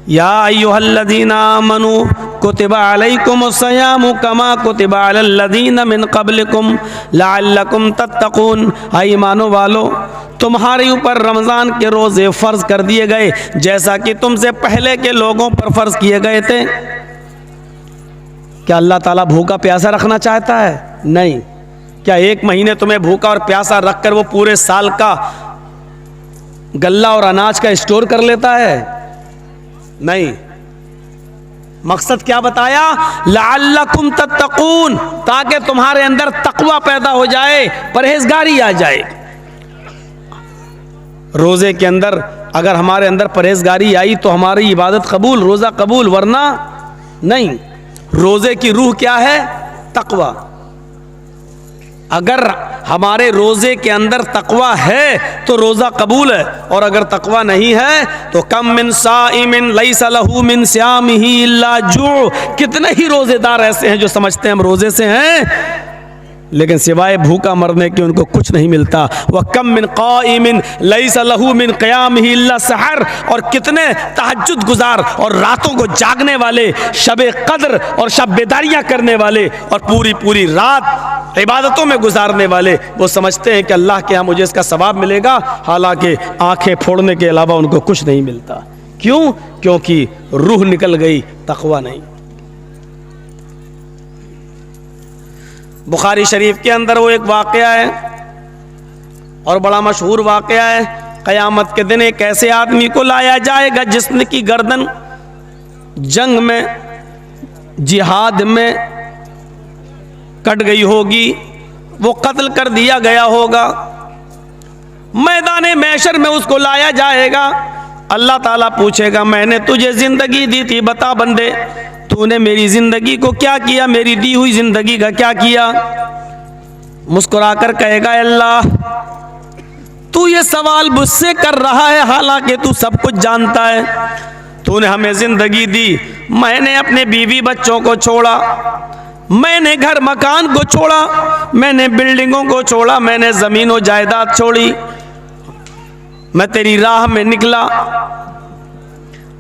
या अय्युहल्लज़ीना आमनू कुतिबा अलैकुमुस्सियामु कमा कुतिबा अलल्लज़ीना मिन क़ब्लिकुम लअल्लकुम तत्तक़ून। हाय ईमानो वालो, तुम्हारे ऊपर रमज़ान के रोज़े फ़र्ज़ कर दिए गए जैसा कि तुमसे पहले के लोगों पर फ़र्ज़ किए गए थे। क्या अल्लाह ताला भूखा प्यासा रखना चाहता है? नहीं। क्या एक महीने तुम्हें भूखा और प्यासा रखकर वो पूरे साल का गल्ला और अनाज का स्टोर कर लेता है? नहीं। मकसद क्या बताया? लअल्लकुम तत्तक़ून, ताकि तुम्हारे अंदर तक़वा पैदा हो जाए, परहेजगारी आ जाए। रोजे के अंदर अगर हमारे अंदर परहेजगारी आई तो हमारी इबादत कबूल, रोजा कबूल, वरना नहीं। रोजे की रूह क्या है? तक़वा। अगर हमारे रोजे के अंदर तक़वा है तो रोजा कबूल है, और अगर तक़वा नहीं है तो कम मिन साइमिन लैसा लहू मिन सियामिही इल्ला जू। कितने ही रोजेदार ऐसे हैं जो समझते हैं हम रोजे से हैं, लेकिन सिवाय भूखा मरने के उनको कुछ नहीं मिलता। वह कम मिन क़ाइमिन लैसा लहू मिन क़ियामिही इल्ला सहर। और कितने तहज्जुद गुजार और रातों को जागने वाले, शबे कद्र और शब बेदारियाँ करने वाले और पूरी पूरी रात इबादतों में गुजारने वाले, वो समझते हैं कि अल्लाह के यहाँ मुझे इसका सवाब मिलेगा, हालांकि आंखें फोड़ने के अलावा उनको कुछ नहीं मिलता। क्यों? क्योंकि रूह निकल गई, तक़वा नहीं। बुखारी शरीफ के अंदर वो एक वाक़या है और बड़ा मशहूर वाक़या है। क़यामत के दिन एक ऐसे आदमी को लाया जाएगा जिसकी गर्दन जंग में, जिहाद में कट गई होगी, वो कत्ल कर दिया गया होगा। मैदान महशर में उसको लाया जाएगा। अल्लाह ताला पूछेगा, मैंने तुझे जिंदगी दी थी, बता बंदे तूने मेरी जिंदगी को क्या किया, मेरी दी हुई जिंदगी का क्या किया? मुस्कुराकर कहेगा, अल्लाह तू ये सवाल मुझसे कर रहा है, हालांकि तू सब कुछ जानता है। तूने हमें जिंदगी दी, मैंने अपने बीवी बच्चों को छोड़ा, मैंने घर मकान को छोड़ा, मैंने बिल्डिंगों को छोड़ा, मैंने जमीन और जायदाद छोड़ी, मैं तेरी राह में निकला,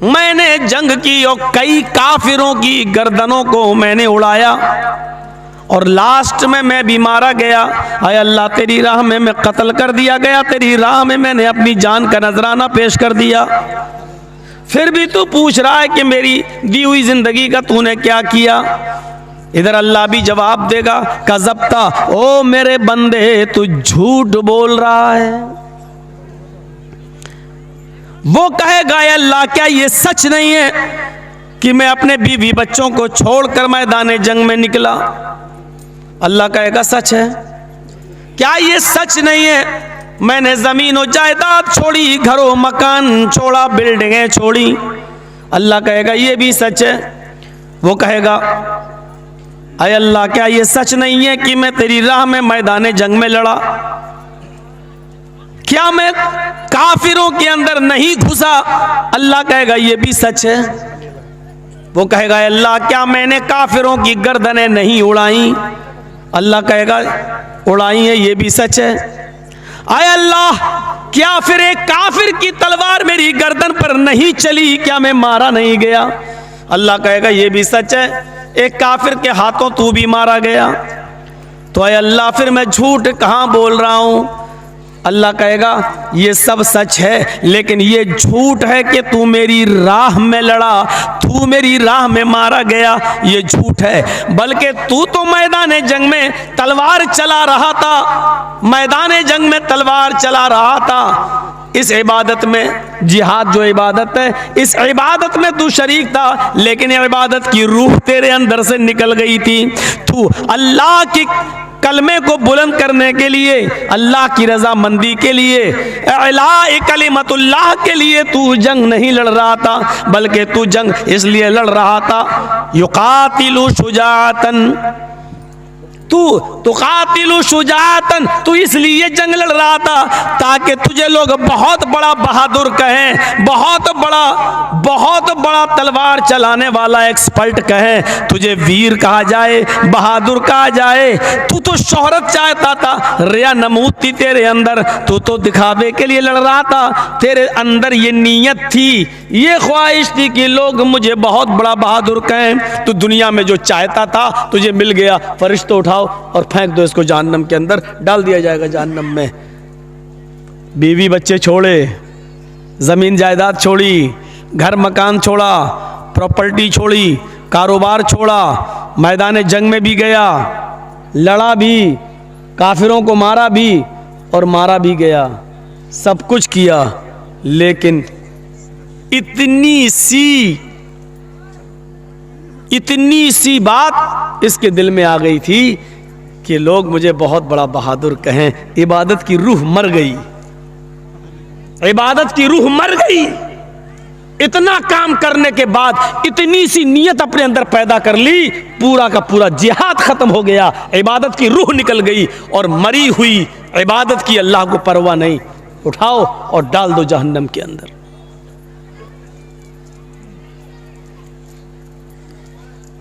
मैंने जंग की और कई काफिरों की गर्दनों को मैंने उड़ाया, और लास्ट में मैं भी मारा गया। हाय अल्लाह, तेरी राह में मैं कत्ल कर दिया गया, तेरी राह में मैंने अपनी जान का नजराना पेश कर दिया। फिर भी तू पूछ रहा है कि मेरी दी हुई जिंदगी का तूने क्या किया? इधर अल्लाह भी जवाब देगा, कज़ब्ता, ओ मेरे बंदे तू झूठ बोल रहा है। वो कहेगा, अल्लाह क्या ये सच नहीं है कि मैं अपने बीवी बच्चों को छोड़कर मैदान जंग में निकला? अल्लाह कहेगा, सच है। क्या ये सच नहीं है मैंने जमीन और जायदाद छोड़ी, घरों मकान छोड़ा, बिल्डिंगें छोड़ी? अल्लाह कहेगा, ये भी सच है। वो कहेगा, अय अल्लाह क्या ये सच नहीं है कि मैं तेरी राह में मैदान जंग में लड़ा? क्या मैं काफिरों के अंदर नहीं घुसा? अल्लाह कहेगा, ये भी सच है। वो कहेगा, अल्लाह क्या मैंने काफिरों की गर्दनें नहीं उड़ाई? अल्लाह कहेगा, उड़ाई है, ये भी सच है। आय अल्लाह क्या फिर एक काफिर की तलवार मेरी गर्दन पर नहीं चली? क्या मैं मारा नहीं गया? अल्लाह कहेगा, ये भी सच है। एक काफिर के हाथों तू भी मारा गया। तो आय अल्लाह फिर मैं झूठ कहाँ बोल रहा हूँ? अल्लाह कहेगा, ये सब सच है, लेकिन ये झूठ है कि तू मेरी राह में लड़ा, तू मेरी राह में मारा गया, ये झूठ है। बल्कि तू तो मैदान जंग में तलवार चला रहा था, मैदान जंग में तलवार चला रहा था। इस इबादत में, जिहाद जो इबादत है, इस इबादत में तू शरीक था, लेकिन इबादत की रूह तेरे अंदर से निकल गई थी। तू अल्लाह की कलमे को बुलंद करने के लिए, अल्लाह की रजामंदी के लिए, इलाए कलिमतुल्लाह के लिए तू जंग नहीं लड़ रहा था, बल्कि तू जंग इसलिए लड़ रहा था, युकातिलु शुजाअतन, तू तुकातिलु शुजाअतन सनातन तू इसलिए जंग लड़ रहा था ताकि तुझे लोग बहुत बड़ा बहादुर कहें, बहुत बड़ा तलवार चलाने वाला एक्सपर्ट कहें, तुझे वीर कहा जाए, बहादुर कहा जाए। तू तो शोहरत चाहता था, रिया नमूद थी तेरे अंदर, तू तो दिखावे के लिए लड़ रहा था। तेरे अंदर ये नीयत थी, ये ख्वाहिश थी कि लोग मुझे बहुत बड़ा बहादुर कहें। तो दुनिया में जो चाहता था तुझे मिल गया। फरिश्तों उठाओ और फेंक दो इसको जहन्नम के अंदर, डाल दिया जाएगा जहन्नम में। बीवी बच्चे छोड़े, जमीन जायदाद छोड़ी, घर मकान छोड़ा, प्रॉपर्टी छोड़ी, कारोबार छोड़ा, मैदान जंग में भी गया, लड़ा भी, काफिरों को मारा भी और मारा भी गया, सब कुछ किया। लेकिन इतनी सी बात इसके दिल में आ गई थी कि लोग मुझे बहुत बड़ा बहादुर कहें। इबादत की रूह मर गई, इबादत की रूह मर गई। इतना काम करने के बाद इतनी सी नीयत अपने अंदर पैदा कर ली, पूरा का पूरा जिहाद खत्म हो गया, इबादत की रूह निकल गई और मरी हुई इबादत की अल्लाह को परवाह नहीं। उठाओ और डाल दो जहन्नम के अंदर।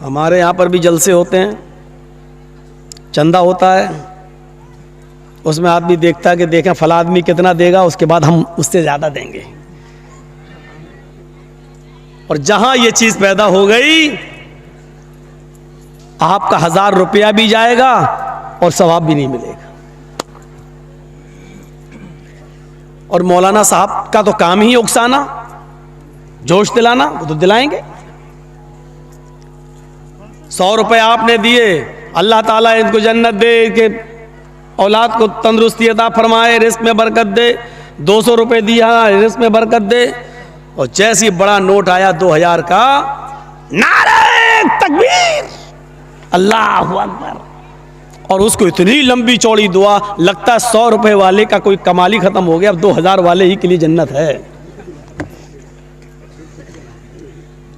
हमारे यहां पर भी जलसे होते हैं, चंदा होता है, उसमें आदमी देखता है कि देखें फला आदमी कितना देगा, उसके बाद हम उससे ज्यादा देंगे। और जहां ये चीज पैदा हो गई, आपका 1000 रुपया भी जाएगा और सवाब भी नहीं मिलेगा। और मौलाना साहब का तो काम ही उकसाना, जोश दिलाना, वो तो दिलाएंगे। 100 रुपए आपने दिए, अल्लाह ताला इनको जन्नत दे, के औलाद को तंदुरुस्ती अता फरमाए, रिस्क में बरकत दे। 200 रुपए दिया, रिस्क में बरकत दे। और जैसी बड़ा नोट आया 2000 का, नारे तकबीर, अल्लाहु अकबर। और उसको इतनी लंबी चौड़ी दुआ, लगता है 100 रुपए वाले का कोई कमाल ही खत्म हो गया, अब 2000 वाले ही के लिए जन्नत है।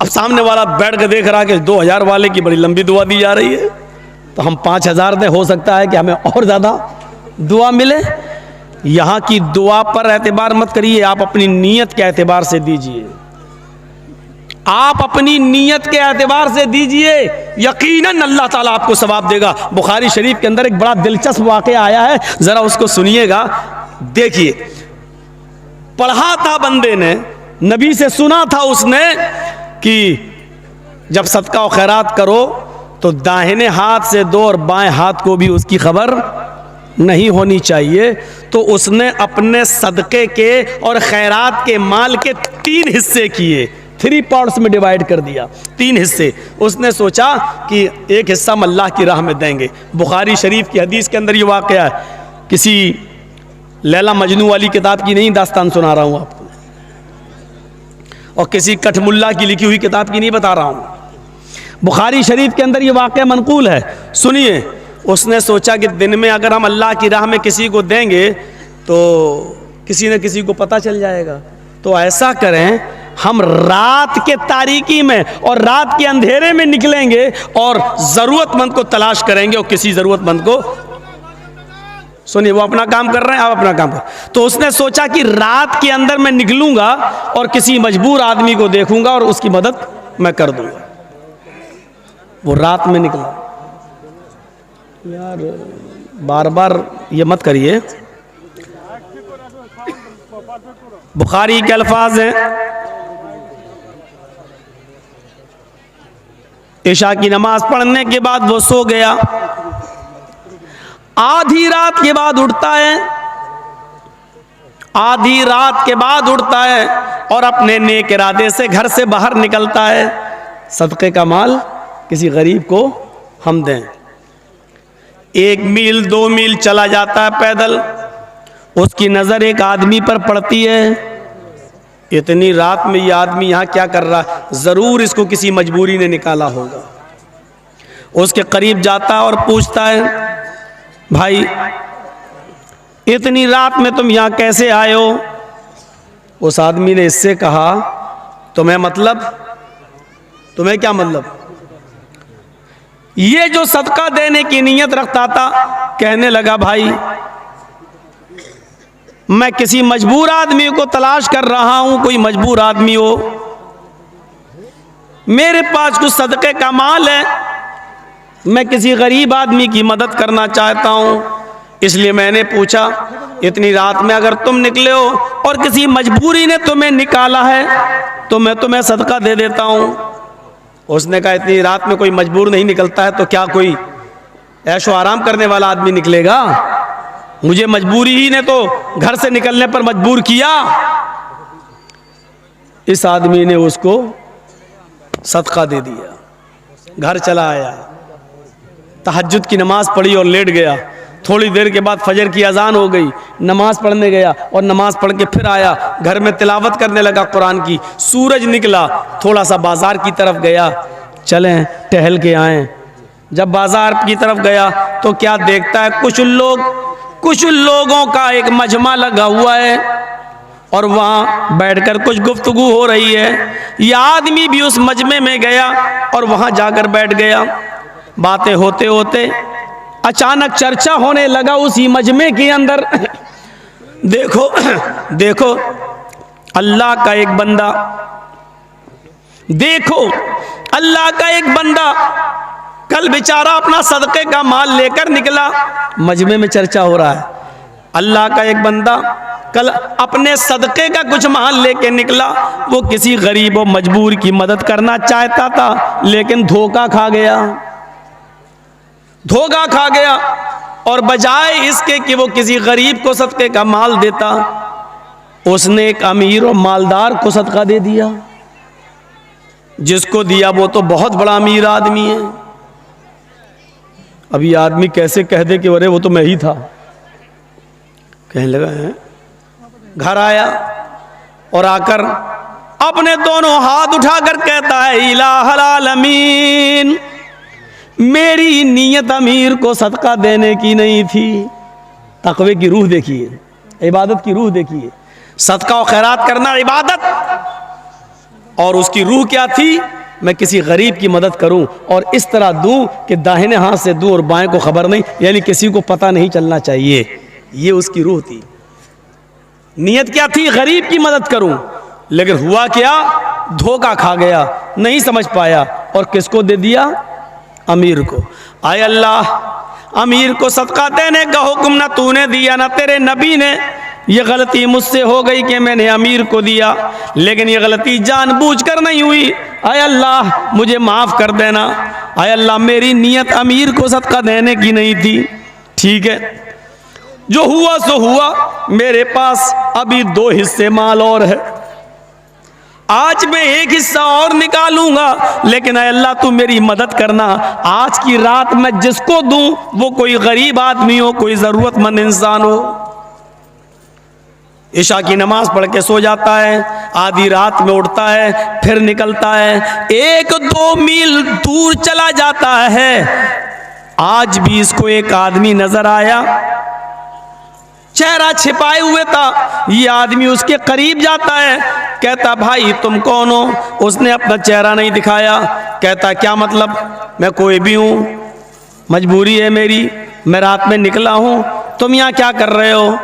अब सामने वाला बैठ के देख रहा है कि 2000 वाले की बड़ी लंबी दुआ दी जा रही है, तो हम 5000 दें, हो सकता है कि हमें और ज्यादा दुआ मिले। यहां की दुआ पर एतबार मत करिए, आप अपनी नीयत के एतबार से दीजिए, आप अपनी नीयत के एतबार से दीजिए, यकीनन अल्लाह ताला आपको सवाब देगा। बुखारी शरीफ के अंदर एक बड़ा दिलचस्प वाक़या आया है, जरा उसको सुनिएगा। देखिए, पढ़ा था बंदे ने, नबी से सुना था उसने कि जब सदका और खैरात करो तो दाहिने हाथ से दो और बाएं हाथ को भी उसकी खबर नहीं होनी चाहिए। तो उसने अपने सदके के और खैरात के माल के 3 हिस्से किए, 3 पार्ट्स में डिवाइड कर दिया, 3 हिस्से। उसने सोचा कि एक हिस्सा हम अल्लाह की राह में देंगे। बुखारी शरीफ की हदीस के अंदर ये वाक़या है, किसी लैला मजनू वाली किताब की नहीं दास्तान सुना रहा हूँ आपको, और किसी कठमुल्ला की लिखी हुई किताब की नहीं बता रहा हूँ। बुखारी शरीफ के अंदर ये वाक़या मनकूल है, सुनिए। उसने सोचा कि दिन में अगर हम अल्लाह की राह में किसी को देंगे तो किसी न किसी को पता चल जाएगा, तो ऐसा करें हम रात के तारीकी में और रात के अंधेरे में निकलेंगे और ज़रूरतमंद को तलाश करेंगे, और किसी ज़रूरतमंद को, सुनिए, वो अपना काम कर रहे हैं, आप अपना काम कर। तो उसने सोचा कि रात के अंदर मैं निकलूंगा और किसी मजबूर आदमी को देखूंगा और उसकी मदद मैं कर दूंगा। वो रात में निकला। यार बार बार ये मत करिए। बुखारी के अल्फाज हैं, इशा की नमाज पढ़ने के बाद वो सो गया। आधी रात के बाद उठता है, आधी रात के बाद उठता है और अपने नेक इरादे से घर से बाहर निकलता है, सदक़े का माल किसी गरीब को हम दें। 1 मील 2 मील चला जाता है पैदल, उसकी नज़र एक आदमी पर पड़ती है। इतनी रात में ये आदमी यहाँ क्या कर रहा है, ज़रूर इसको किसी मजबूरी ने निकाला होगा। उसके करीब जाता है और पूछता है, भाई इतनी रात में तुम यहाँ कैसे आए हो? उस आदमी ने इससे कहा, तुम्हें मतलब, तुम्हें क्या मतलब? ये जो सदका देने की नीयत रखता था, कहने लगा भाई मैं किसी मजबूर आदमी को तलाश कर रहा हूं, कोई मजबूर आदमी हो, मेरे पास कुछ सदक़े का माल है, मैं किसी गरीब आदमी की मदद करना चाहता हूं, इसलिए मैंने पूछा इतनी रात में अगर तुम निकले हो और किसी मजबूरी ने तुम्हें निकाला है तो मैं तुम्हें सदका दे देता हूं। उसने कहा इतनी रात में कोई मजबूर नहीं निकलता है, तो क्या कोई ऐशो आराम करने वाला आदमी निकलेगा? मुझे मजबूरी ही ने तो घर से निकलने पर मजबूर किया। इस आदमी ने उसको सदका दे दिया, घर चला आया, तहज्जुद की नमाज पढ़ी और लेट गया। थोड़ी देर के बाद फजर की अजान हो गई, नमाज पढ़ने गया और नमाज पढ़ के फिर आया, घर में तिलावत करने लगा कुरान की। सूरज निकला, थोड़ा सा बाजार की तरफ गया, चलें टहल के आएं। जब बाजार की तरफ गया तो क्या देखता है, कुछ लोगों का एक मजमा लगा हुआ है और वहाँ बैठकर कुछ गुफ्तगू हो रही है। यह आदमी भी उस मजमे में गया और वहाँ जाकर बैठ गया। बातें होते होते अचानक चर्चा होने लगा उसी मजमे के अंदर। देखो अल्लाह का एक बंदा कल बेचारा अपना सदक़े का माल लेकर निकला। मजमे में चर्चा हो रहा है, अल्लाह का एक बंदा कल अपने सदक़े का कुछ माल लेके निकला। वो किसी गरीब और मजबूर की मदद करना चाहता था, लेकिन धोखा खा गया और बजाय इसके कि वो किसी गरीब को सदक़े का माल देता, उसने एक अमीर और मालदार को सदका दे दिया। जिसको दिया वो तो बहुत बड़ा अमीर आदमी है। अब ये आदमी कैसे कह दे कि अरे वो तो मैं ही था? कहने लगा है, घर आया और आकर अपने दोनों हाथ उठाकर कहता है इलाहल आलमीन, मेरी नीयत अमीर को सदका देने की नहीं थी। तकवे की रूह देखिए, इबादत की रूह देखिए। सदका और खैरात करना इबादत, और उसकी रूह क्या थी? मैं किसी गरीब की मदद करूं और इस तरह दूं कि दाहिने हाथ से दूं और बाएं को खबर नहीं, यानी किसी को पता नहीं चलना चाहिए। ये उसकी रूह थी। नीयत क्या थी? गरीब की मदद करूं, लेकिन हुआ क्या? धोखा खा गया, नहीं समझ पाया और किसको दे दिया? अमीर को। आय अल्लाह, अमीर को सदका देने का हुक्म ना तूने दिया ना तेरे नबी ने। ये गलती मुझसे हो गई कि मैंने अमीर को दिया, लेकिन ये गलती जानबूझकर नहीं हुई। आय अल्लाह मुझे माफ़ कर देना। आय अल्लाह मेरी नीयत अमीर को सदका देने की नहीं थी। ठीक है, जो हुआ सो हुआ। मेरे पास अभी 2 हिस्से माल और है, आज मैं एक हिस्सा और निकालूंगा, लेकिन अल्लाह तू मेरी मदद करना। आज की रात मैं जिसको दूं वो कोई गरीब आदमी हो, कोई जरूरतमंद इंसान हो। इशा की नमाज पढ़ के सो जाता है, आधी रात में उठता है, फिर निकलता है, 1-2 मील दूर चला जाता है। आज भी इसको एक आदमी नजर आया, चेहरा छिपाए हुए था। ये आदमी उसके करीब जाता है, कहता भाई तुम कौन हो? उसने अपना चेहरा नहीं दिखाया। कहता क्या मतलब? मैं कोई भी हूँ, मजबूरी है मेरी, मैं रात में निकला हूँ, तुम यहाँ क्या कर रहे हो?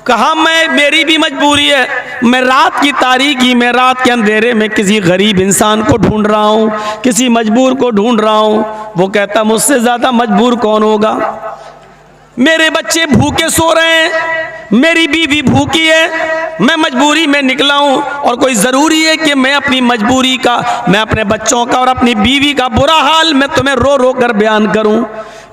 कहा मेरी भी मजबूरी है, मैं रात की तारीकी में, रात के अंधेरे में किसी गरीब इंसान को ढूंढ रहा हूँ, किसी मजबूर को ढूंढ रहा हूँ। वो कहता मुझसे ज़्यादा मजबूर कौन होगा? मेरे बच्चे भूखे सो रहे हैं, मेरी बीवी भूखी है, मैं मजबूरी में निकला हूँ और कोई ज़रूरी है कि मैं अपनी मजबूरी का, मैं अपने बच्चों का और अपनी बीवी का बुरा हाल मैं तुम्हें रो रो कर बयान करूँ?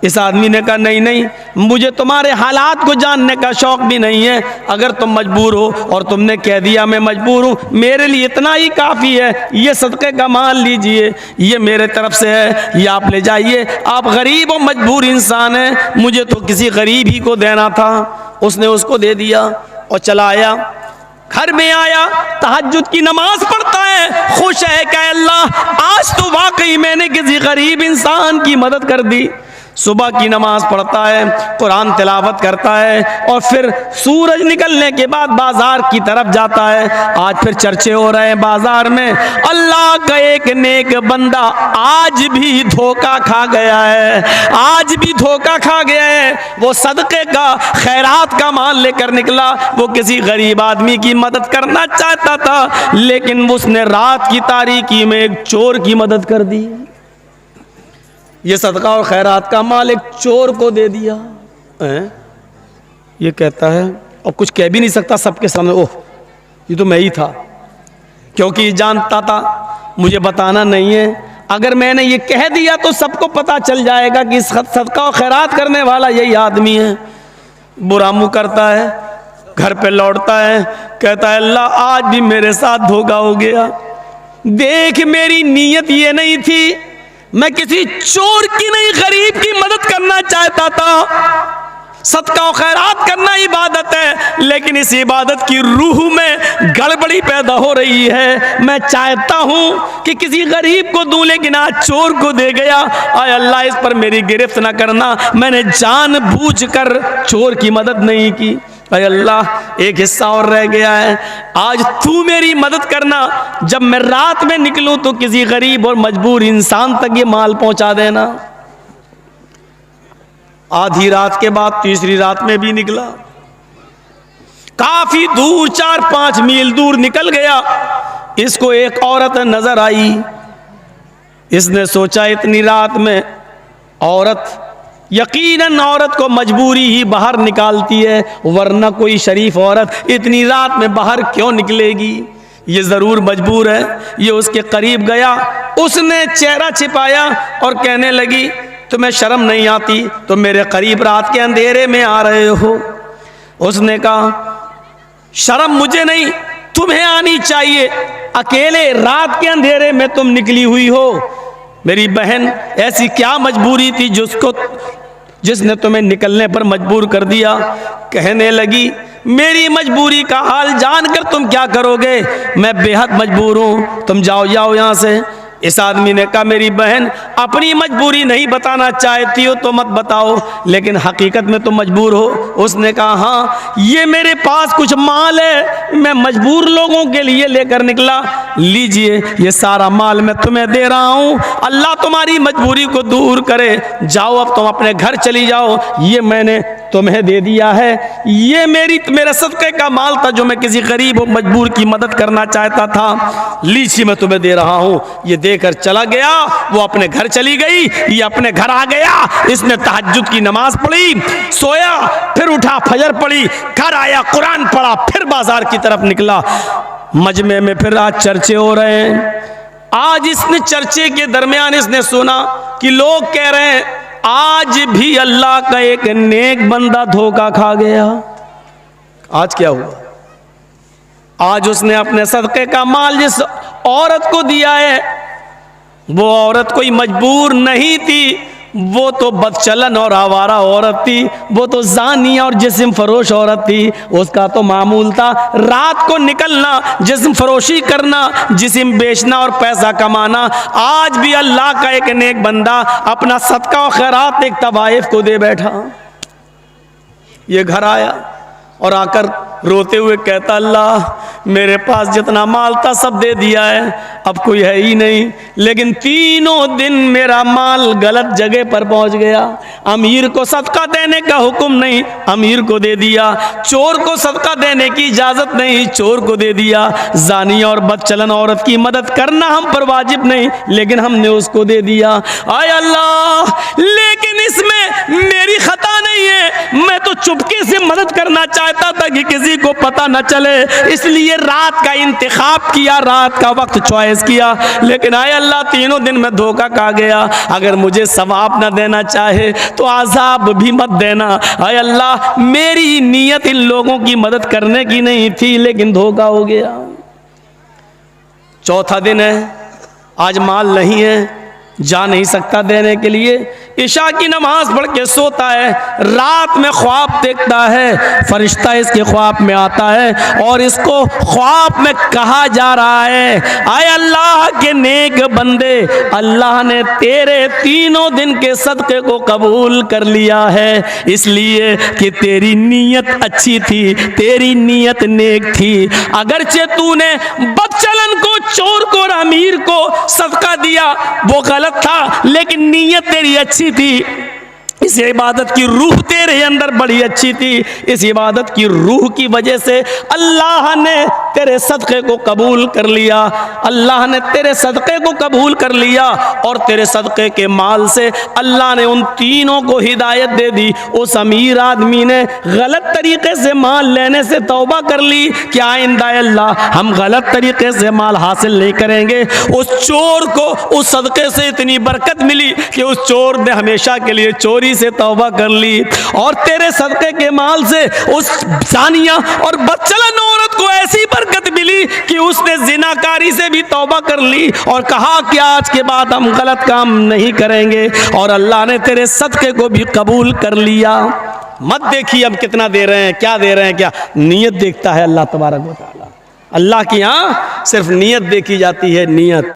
इस आदमी ने कहा नहीं नहीं, मुझे तुम्हारे हालात को जानने का शौक़ भी नहीं है। अगर तुम मजबूर हो और तुमने कह दिया मैं मजबूर हूँ, मेरे लिए इतना ही काफ़ी है। ये सदक़े का माल लीजिए, ये मेरे तरफ से है, ये आप ले जाइए। आप गरीब और मजबूर इंसान हैं, मुझे तो किसी गरीब ही को देना था। उसने उसको दे दिया और चला आया। घर में आया, तहज्जुद की नमाज पढ़ता है, खुश है कि अल्लाह आज तो वाकई मैंने किसी गरीब इंसान की मदद कर दी। सुबह की नमाज पढ़ता है, कुरान तिलावत करता है और फिर सूरज निकलने के बाद बाजार की तरफ जाता है। आज फिर चर्चे हो रहे हैं बाजार में, अल्लाह का एक नेक बंदा आज भी धोखा खा गया है, आज भी धोखा खा गया है। वो सदके का, खैरात का माल लेकर निकला, वो किसी गरीब आदमी की मदद करना चाहता था, लेकिन उसने रात की तारीकी में एक चोर की मदद कर दी। ये सदका और खैरात का माल एक चोर को दे दिया। ये कहता है और कुछ कह भी नहीं सकता सबके सामने, ओह ये तो मैं ही था, क्योंकि जानता था मुझे बताना नहीं है। अगर मैंने ये कह दिया तो सबको पता चल जाएगा कि सदका और खैरात करने वाला यही आदमी है। बुरा मुंह करता है, घर पे लौटता है, कहता है अल्लाह आज भी मेरे साथ धोखा हो गया। देख मेरी नीयत ये नहीं थी, मैं किसी चोर की नहीं गरीब की मदद करना चाहता था। सदका और खैरात करना इबादत है, लेकिन इस इबादत की रूह में गड़बड़ी पैदा हो रही है। मैं चाहता हूं कि किसी गरीब को दूं, लेकिन आज चोर को दे गया। आय अल्लाह इस पर मेरी गिरफ्त ना करना, मैंने जानबूझकर चोर की मदद नहीं की। अरे अल्लाह एक हिस्सा और रह गया है, आज तू मेरी मदद करना, जब मैं रात में निकलूं तो किसी गरीब और मजबूर इंसान तक ये माल पहुंचा देना। आधी रात के बाद तीसरी रात में भी निकला, काफी दूर 4-5 मील दूर निकल गया। इसको एक औरत नजर आई। इसने सोचा इतनी रात में औरत, यकीनन औरत को मजबूरी ही बाहर निकालती है, वरना कोई शरीफ औरत इतनी रात में बाहर क्यों निकलेगी, ये जरूर मजबूर है। ये उसके करीब गया, उसने चेहरा छिपाया और कहने लगी तुम्हें शर्म नहीं आती, तो मेरे करीब रात के अंधेरे में आ रहे हो। उसने कहा शर्म मुझे नहीं, तुम्हें आनी चाहिए, अकेले रात के अंधेरे में तुम निकली हुई हो। मेरी बहन ऐसी क्या मजबूरी थी जिसने तुम्हें निकलने पर मजबूर कर दिया। कहने लगी मेरी मजबूरी का हाल जानकर तुम क्या करोगे, मैं बेहद मजबूर हूं, तुम जाओ यहाँ से। इस आदमी ने कहा मेरी बहन अपनी मजबूरी नहीं बताना चाहती हो तो मत बताओ, लेकिन हकीकत में तुम मजबूर हो। उसने कहा हाँ ये मेरे पास कुछ माल है, मैं मजबूर लोगों के लिए लेकर निकला, लीजिए ये सारा माल मैं तुम्हें दे रहा हूँ, अल्लाह तुम्हारी मजबूरी को दूर करे, जाओ अब तुम अपने घर चली जाओ, ये मैंने तुम्हें दे दिया है, ये मेरे सदके का माल था जो मैं किसी गरीब और मजबूर की मदद करना चाहता था, लीजिए मैं तुम्हें दे रहा हूँ। ये देकर चला गया, वो अपने घर चली गई, ये अपने घर आ गया। इसने तहज्जुद की नमाज पढ़ी, सोया, फिर उठा, फजर पढ़ी, घर आया, कुरान पढ़ा, फिर बाजार की तरफ निकला। मजमे में फिर आज चर्चे हो रहे हैं। आज इसने चर्चे के दरमियान इसने सुना कि लोग कह रहे हैं आज भी अल्लाह का एक नेक बंदा धोखा खा गया। आज क्या हुआ? आज उसने अपने सदके का माल जिस औरत को दिया है, वो औरत कोई मजबूर नहीं थी, वो तो बदचलन और आवारा औरत थी, वो तो ज़ानिया और जिस्म फरोश औरत थी। उसका तो मामूल था रात को निकलना, जिस्म फरोशी करना, जिस्म बेचना और पैसा कमाना। आज भी अल्लाह का एक नेक बंदा अपना सदका और खैरात एक तवाइफ को दे बैठा। ये घर आया और आकर रोते हुए कहता अल्लाह मेरे पास जितना माल था सब दे दिया है, अब कोई है ही नहीं, लेकिन तीनों दिन मेरा माल गलत जगह पर पहुंच गया। अमीर को सदका देने का हुक्म नहीं, अमीर को दे दिया, चोर को सदका देने की इजाजत नहीं, चोर को दे दिया, जानी और बदचलन औरत की मदद करना हम पर वाजिब नहीं, लेकिन हमने उसको दे दिया। आय अल्लाह लेकिन इसमें मेरी खता नहीं है, मैं तो चुपके से मदद करना चाहता था कि किसी को पता न चले, इसलिए रात का इंतखाब किया, रात का वक्त चॉइस किया, लेकिन आय अल्लाह तीनों दिन में धोखा खा गया। अगर मुझे सवाब न देना चाहे तो आज़ाब भी मत देना। आय अल्लाह मेरी नीयत इन लोगों की मदद करने की नहीं थी, लेकिन धोखा हो गया। चौथा दिन है, आज माल नहीं है, जा नहीं सकता देने के लिए, इशा की नमाज पढ़ के सोता है, रात में ख्वाब देखता है, फरिश्ता इसके ख्वाब में आता है और इसको ख्वाब में कहा जा रहा है, आए अल्लाह के नेक बंदे, अल्लाह ने तेरे तीनों दिन के सदक़े को कबूल कर लिया है, इसलिए कि तेरी नीयत अच्छी थी, तेरी नीयत नेक थी। अगरचे तूने बदचलन को, चोर को और अमीर को सदका दिया, वो गलत था, लेकिन नीयत तेरी अच्छी थी। इस इबादत की रूह तेरे अंदर बड़ी अच्छी थी। इस इबादत की रूह की वजह से अल्लाह ने तेरे सदक़े को कबूल कर लिया, अल्लाह ने तेरे सदक़े को कबूल कर लिया और तेरे सदक़े के माल से अल्लाह ने उन तीनों को हिदायत दे दी। उस अमीर आदमी ने गलत तरीके से माल लेने से तौबा कर ली कि आइंदा अल्लाह हम गलत तरीके से माल हासिल नहीं करेंगे। उस चोर को उस सदक़े से इतनी बरकत मिली कि उस चोर ने हमेशा के लिए चोरी से तौबा कर ली और तेरे सदक़े के माल से उस जानिया और बदचलन औरत को ऐसी बरकत मिली कि उसने जिनाकारी से भी तौबा कर ली और कहा कि आज के बाद हम गलत काम नहीं करेंगे, और अल्लाह ने तेरे सदक़े को भी कबूल कर लिया। मत देखिए हम कितना दे रहे हैं, क्या दे रहे हैं, क्या नीयत देखता है अल्लाह तबारक व तआला। अल्लाह की यहाँ सिर्फ नीयत देखी जाती है, नीयत।